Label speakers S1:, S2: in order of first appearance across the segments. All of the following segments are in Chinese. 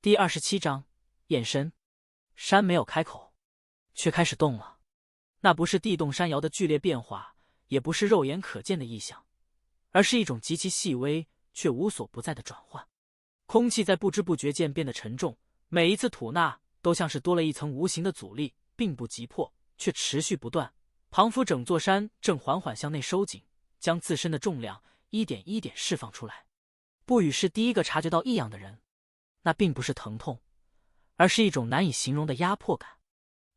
S1: 第27章验身。山没有开口，却开始动了。那不是地动山摇的剧烈变化，也不是肉眼可见的异象，而是一种极其细微却无所不在的转换。空气在不知不觉间变得沉重，每一次吐纳都像是多了一层无形的阻力，并不急迫，却持续不断。庞府整座山正缓缓向内收紧，将自身的重量一点一点释放出来。不语是第一个察觉到异样的人，那并不是疼痛，而是一种难以形容的压迫感。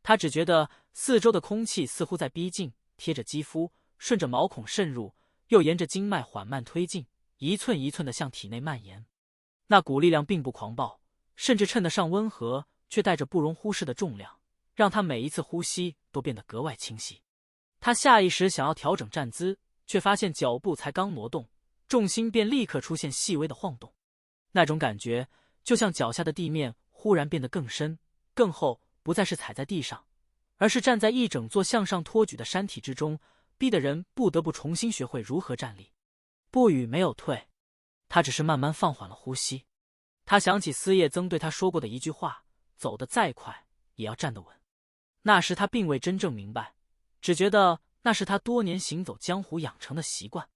S1: 他只觉得四周的空气似乎在逼近，贴着肌肤，顺着毛孔渗入，又沿着经脉缓慢推进，一寸一寸地向体内蔓延。那股力量并不狂暴，甚至称得上温和，却带着不容忽视的重量，让他每一次呼吸都变得格外清晰。他下意识想要调整站姿，却发现脚步才刚挪动，重心便立刻出现细微的晃动。那种感觉就像脚下的地面忽然变得更深更厚，不再是踩在地上，而是站在一整座向上托举的山体之中，逼得人不得不重新学会如何站立。不语没有退，他只是慢慢放缓了呼吸。他想起司叶曾对他说过的一句话，走得再快也要站得稳。那时他并未真正明白，只觉得那是他多年行走江湖养成的习惯。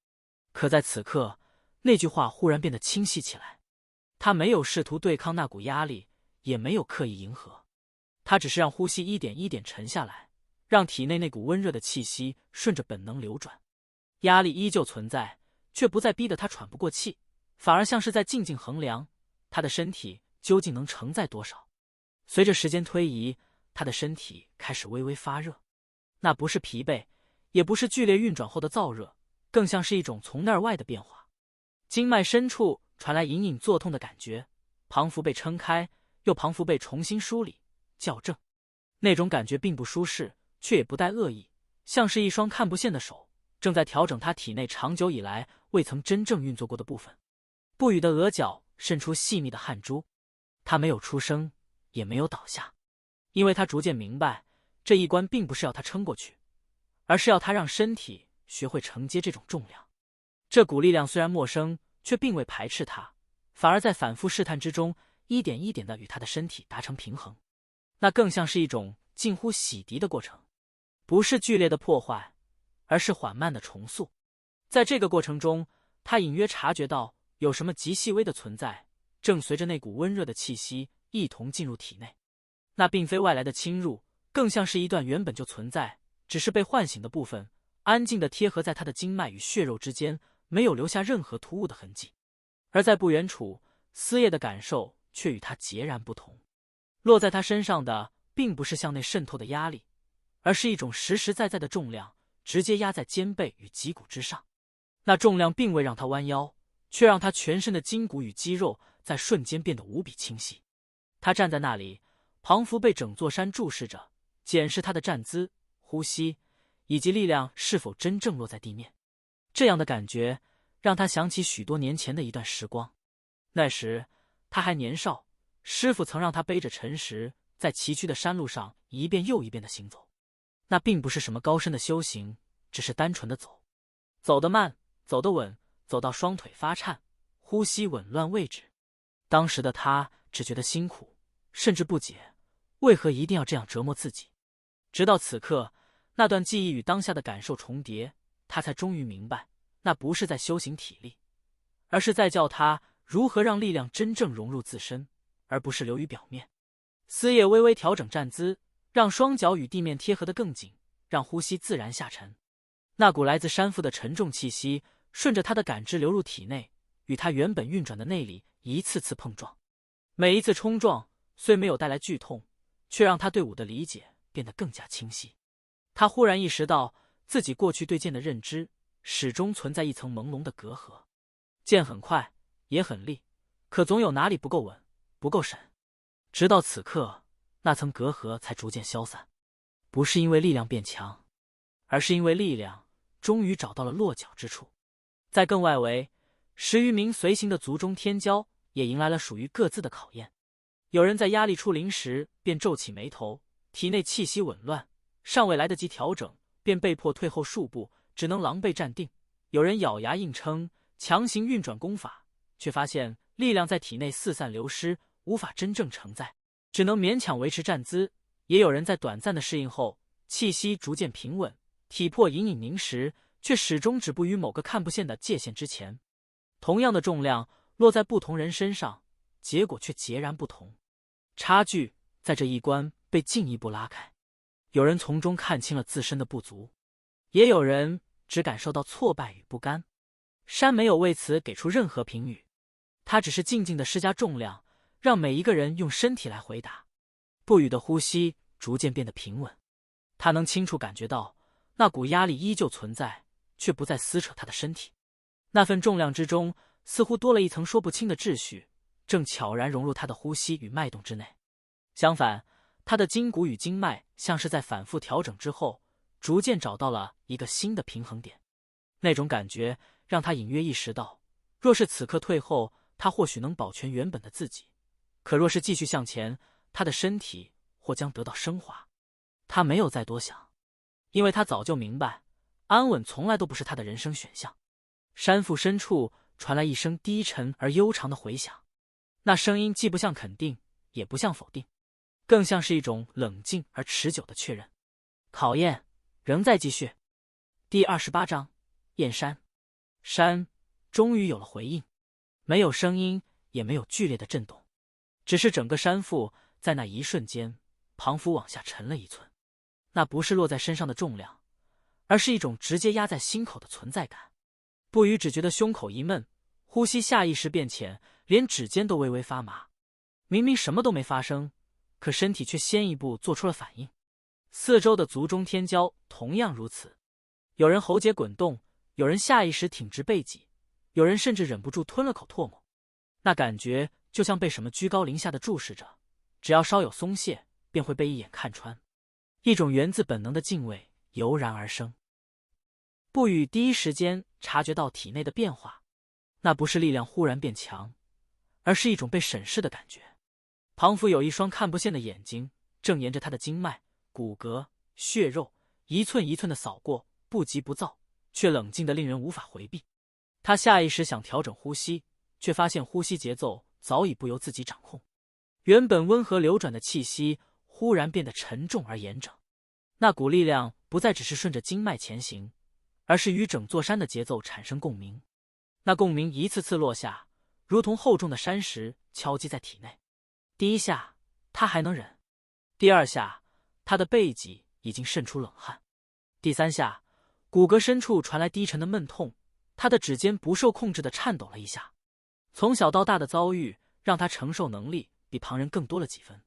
S1: 可在此刻，那句话忽然变得清晰起来。他没有试图对抗那股压力，也没有刻意迎合，他只是让呼吸一点一点沉下来，让体内那股温热的气息顺着本能流转。压力依旧存在，却不再逼得他喘不过气，反而像是在静静衡量他的身体究竟能承载多少。随着时间推移，他的身体开始微微发热，那不是疲惫，也不是剧烈运转后的燥热，更像是一种从内而外的变化。经脉深处传来隐隐作痛的感觉，庞符被撑开，又庞符被重新梳理校正。那种感觉并不舒适，却也不带恶意，像是一双看不见的手正在调整他体内长久以来未曾真正运作过的部分。不语的额角渗出细密的汗珠，他没有出声，也没有倒下，因为他逐渐明白，这一关并不是要他撑过去，而是要他让身体学会承接这种重量。这股力量虽然陌生，却并未排斥他，反而在反复试探之中，一点一点地与他的身体达成平衡。那更像是一种近乎洗涤的过程，不是剧烈的破坏，而是缓慢的重塑。在这个过程中，他隐约察觉到有什么极细微的存在，正随着那股温热的气息一同进入体内。那并非外来的侵入，更像是一段原本就存在，只是被唤醒的部分，安静地贴合在他的经脉与血肉之间，没有留下任何突兀的痕迹。而在不远处，司叶的感受却与他截然不同。落在他身上的并不是向内渗透的压力，而是一种实实在在的重量，直接压在肩背与脊骨之上。那重量并未让他弯腰，却让他全身的筋骨与肌肉在瞬间变得无比清晰。他站在那里，庞符被整座山注视着，检视他的站姿、呼吸以及力量是否真正落在地面。这样的感觉让他想起许多年前的一段时光。那时他还年少，师父曾让他背着沉石，在崎岖的山路上一遍又一遍的行走。那并不是什么高深的修行，只是单纯的走，走得慢，走得稳，走到双腿发颤，呼吸紊乱为止。当时的他只觉得辛苦，甚至不解为何一定要这样折磨自己。直到此刻，那段记忆与当下的感受重叠，他才终于明白，那不是在修行体力，而是在教他如何让力量真正融入自身，而不是流于表面。司叶微微调整站姿，让双脚与地面贴合得更紧，让呼吸自然下沉。那股来自山腹的沉重气息顺着他的感知流入体内，与他原本运转的内里一次次碰撞。每一次冲撞虽没有带来剧痛，却让他对武的理解变得更加清晰。他忽然意识到自己过去对剑的认知始终存在一层朦胧的隔阂。剑很快也很利，可总有哪里不够稳，不够审。直到此刻，那层隔阂才逐渐消散。不是因为力量变强，而是因为力量终于找到了落脚之处。在更外围，10余名随行的族中天骄也迎来了属于各自的考验。有人在压力出临时便皱起眉头，体内气息紊乱，尚未来得及调整，便被迫退后数步，只能狼狈站定。有人咬牙硬撑，强行运转功法，却发现力量在体内四散流失，无法真正承载，只能勉强维持站姿。也有人在短暂的适应后，气息逐渐平稳，体魄隐隐凝实，却始终止步于某个看不见的界限之前。同样的重量落在不同人身上，结果却截然不同。差距在这一关被进一步拉开，有人从中看清了自身的不足，也有人只感受到挫败与不甘。山没有为此给出任何评语，他只是静静地施加重量，让每一个人用身体来回答。不语的呼吸逐渐变得平稳，他能清楚感觉到那股压力依旧存在，却不再撕扯他的身体。那份重量之中似乎多了一层说不清的秩序，正悄然融入他的呼吸与脉动之内。相反，他的筋骨与经脉像是在反复调整之后，逐渐找到了一个新的平衡点。那种感觉让他隐约意识到，若是此刻退后，他或许能保全原本的自己；可若是继续向前，他的身体或将得到升华。他没有再多想，因为他早就明白，安稳从来都不是他的人生选项。山腹深处传来一声低沉而悠长的回响，那声音既不像肯定，也不像否定，更像是一种冷静而持久的确认。考验仍在继续。第28章，燕山。山终于有了回应，没有声音，也没有剧烈的震动，只是整个山腹在那一瞬间，庞府往下沉了1寸。那不是落在身上的重量，而是一种直接压在心口的存在感。不语只觉得胸口一闷，呼吸下意识变浅，连指尖都微微发麻。明明什么都没发生，可身体却先一步做出了反应。四周的族中天骄同样如此，有人喉结滚动，有人下意识挺直背脊，有人甚至忍不住吞了口唾沫。那感觉就像被什么居高临下的注视着，只要稍有松懈，便会被一眼看穿。一种源自本能的敬畏油然而生。不语第一时间察觉到体内的变化，那不是力量忽然变强，而是一种被审视的感觉。庞府有一双看不见的眼睛，正沿着他的经脉、骨骼、血肉一寸一寸的扫过，不急不躁，却冷静的令人无法回避。他下意识想调整呼吸，却发现呼吸节奏早已不由自己掌控。原本温和流转的气息忽然变得沉重而严整，那股力量不再只是顺着经脉前行，而是与整座山的节奏产生共鸣。那共鸣一次次落下，如同厚重的山石敲击在体内。第一下他还能忍，第二下他的背脊已经渗出冷汗，第三下骨骼深处传来低沉的闷痛，他的指尖不受控制地颤抖了一下。从小到大的遭遇让他承受能力比旁人更多了几分，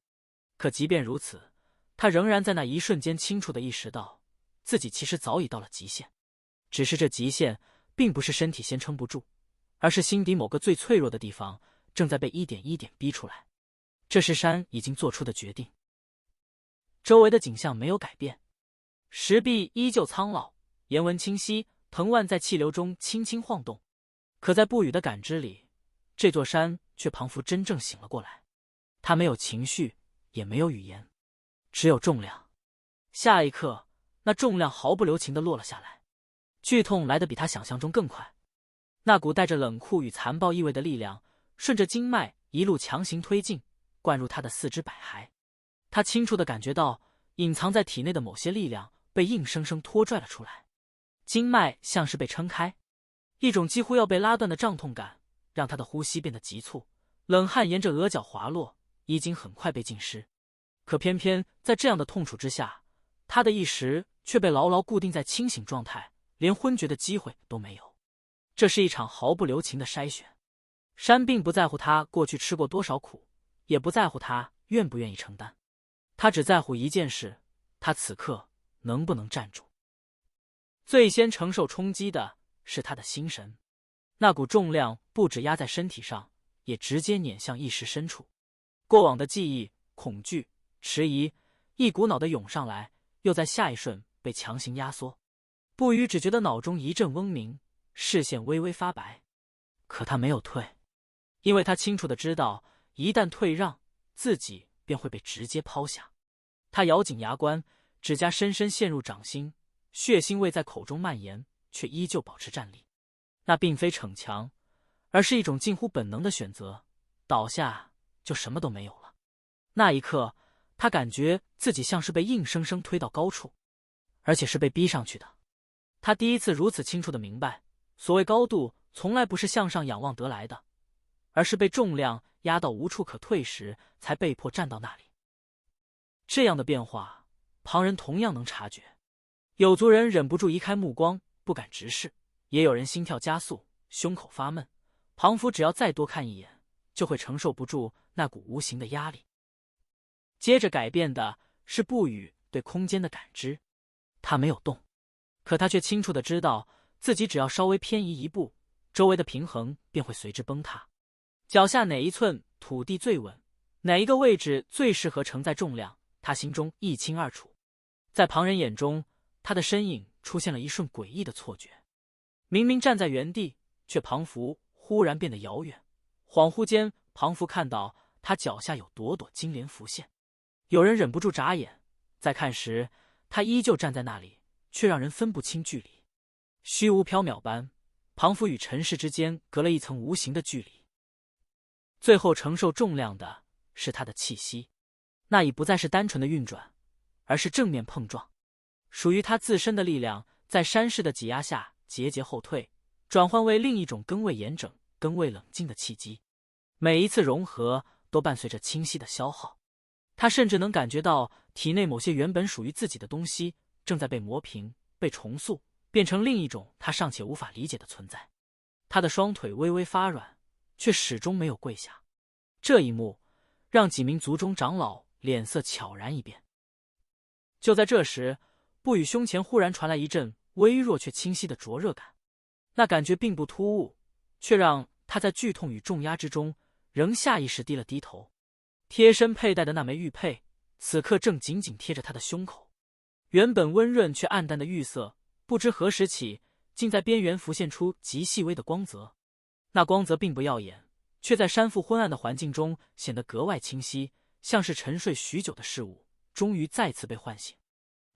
S1: 可即便如此，他仍然在那一瞬间清楚地意识到自己其实早已到了极限。只是这极限并不是身体先撑不住，而是心底某个最脆弱的地方正在被一点一点逼出来。这是山已经做出的决定。周围的景象没有改变，石壁依旧苍老，岩纹清晰，藤蔓在气流中轻轻晃动。可在不语的感知里，这座山却彷佛真正醒了过来。它没有情绪，也没有语言，只有重量。下一刻，那重量毫不留情地落了下来，剧痛来得比他想象中更快。那股带着冷酷与残暴意味的力量顺着经脉一路强行推进，灌入他的四肢百骸。他清楚地感觉到隐藏在体内的某些力量被硬生生拖拽了出来，经脉像是被撑开，一种几乎要被拉断的胀痛感让他的呼吸变得急促，冷汗沿着额角滑落，衣襟很快被浸湿。可偏偏在这样的痛楚之下，他的意识却被牢牢固定在清醒状态，连昏厥的机会都没有。这是一场毫不留情的筛选。山并不在乎他过去吃过多少苦，也不在乎他愿不愿意承担，他只在乎一件事，他此刻能不能站住。最先承受冲击的是他的心神，那股重量不止压在身体上，也直接碾向意识深处。过往的记忆、恐惧、迟疑一股脑地涌上来，又在下一瞬被强行压缩。不语只觉得脑中一阵嗡鸣，视线微微发白。可他没有退，因为他清楚地知道，一旦退让，自己便会被直接抛下。他咬紧牙关，指甲深深陷入掌心，血腥味在口中蔓延，却依旧保持站立。那并非逞强，而是一种近乎本能的选择，倒下就什么都没有了。那一刻，他感觉自己像是被硬生生推到高处，而且是被逼上去的。他第一次如此清楚地明白，所谓高度从来不是向上仰望得来的，而是被重量压到无处可退时才被迫站到那里。这样的变化，旁人同样能察觉。有族人忍不住移开目光，不敢直视，也有人心跳加速，胸口发闷，庞福只要再多看一眼，就会承受不住那股无形的压力。接着改变的是不语对空间的感知。他没有动，可他却清楚地知道自己只要稍微偏移一步，周围的平衡便会随之崩塌。脚下哪一寸土地最稳，哪一个位置最适合承载重量，他心中一清二楚。在旁人眼中，他的身影出现了一瞬诡异的错觉，明明站在原地，却庞福忽然变得遥远。恍惚间，庞福看到他脚下有朵朵金莲浮现。有人忍不住眨眼，再看时，他依旧站在那里，却让人分不清距离。虚无缥缈般，庞福与尘世之间隔了一层无形的距离。最后承受重量的是他的气息，那已不再是单纯的运转，而是正面碰撞。属于他自身的力量在山势的挤压下节节后退，转换为另一种更为严整、更为冷静的契机。每一次融合都伴随着清晰的消耗。他甚至能感觉到体内某些原本属于自己的东西正在被磨平、被重塑，变成另一种他尚且无法理解的存在。他的双腿微微发软，却始终没有跪下。这一幕让几名族中长老脸色悄然一变。就在这时，不语胸前忽然传来一阵微弱却清晰的灼热感。那感觉并不突兀，却让他在剧痛与重压之中仍下意识低了低头。贴身佩戴的那枚玉佩，此刻正紧紧贴着他的胸口。原本温润却暗淡的玉色，不知何时起，竟在边缘浮现出极细微的光泽。那光泽并不耀眼，却在山腹昏暗的环境中显得格外清晰，像是沉睡许久的事物，终于再次被唤醒。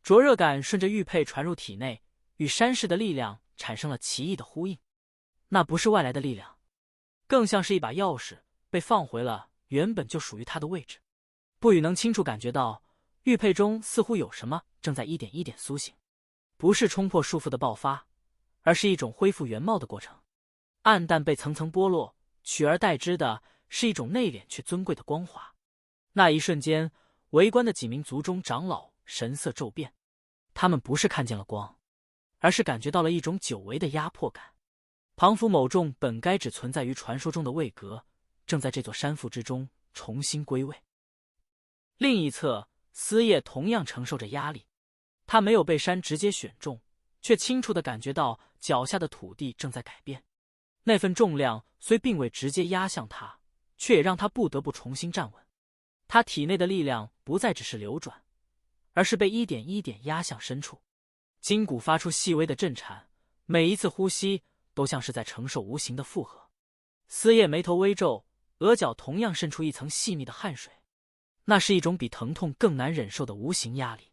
S1: 灼热感顺着玉佩传入体内，与山势的力量产生了奇异的呼应。那不是外来的力量，更像是一把钥匙被放回了原本就属于他的位置。不语能清楚感觉到玉佩中似乎有什么正在一点一点苏醒，不是冲破束缚的爆发，而是一种恢复原貌的过程。暗淡被层层剥落，取而代之的是一种内敛却尊贵的光华。那一瞬间，围观的几名族中长老神色骤变，他们不是看见了光，而是感觉到了一种久违的压迫感。庞福某众本该只存在于传说中的位格，正在这座山腹之中重新归位。另一侧，司业同样承受着压力，他没有被山直接选中，却清楚地感觉到脚下的土地正在改变。那份重量虽并未直接压向他，却也让他不得不重新站稳。他体内的力量不再只是流转，而是被一点一点压向深处。筋骨发出细微的震颤，每一次呼吸都像是在承受无形的负荷。司业眉头微皱，额角同样渗出一层细密的汗水。那是一种比疼痛更难忍受的无形压力。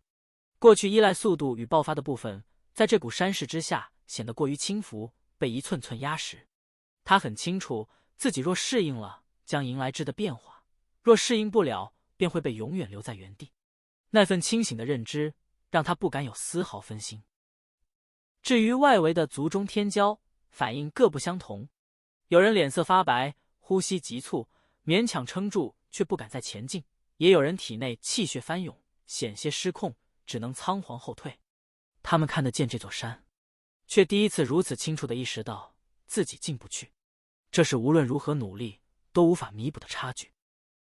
S1: 过去依赖速度与爆发的部分，在这股山势之下显得过于轻浮，被一寸寸压实。他很清楚，自己若适应了，将迎来质的变化；若适应不了，便会被永远留在原地。那份清醒的认知，让他不敢有丝毫分心。至于外围的族中天骄，反应各不相同。有人脸色发白，呼吸急促，勉强撑住，却不敢再前进；也有人体内气血翻涌，险些失控，只能仓皇后退。他们看得见这座山，却第一次如此清楚地意识到自己进不去。这是无论如何努力都无法弥补的差距。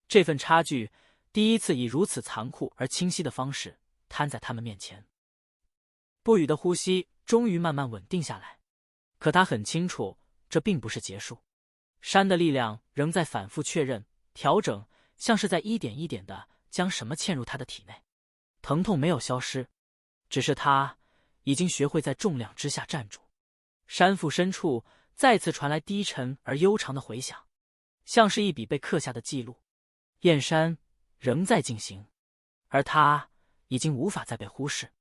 S1: 这份差距第一次以如此残酷而清晰的方式摊在他们面前。不语的呼吸终于慢慢稳定下来，可他很清楚，这并不是结束。山的力量仍在反复确认、调整，像是在一点一点地将什么嵌入他的体内。疼痛没有消失，只是他已经学会在重量之下站住。山腹深处再次传来低沉而悠长的回响，像是一笔被刻下的记录。燕山仍在进行，而他已经无法再被忽视。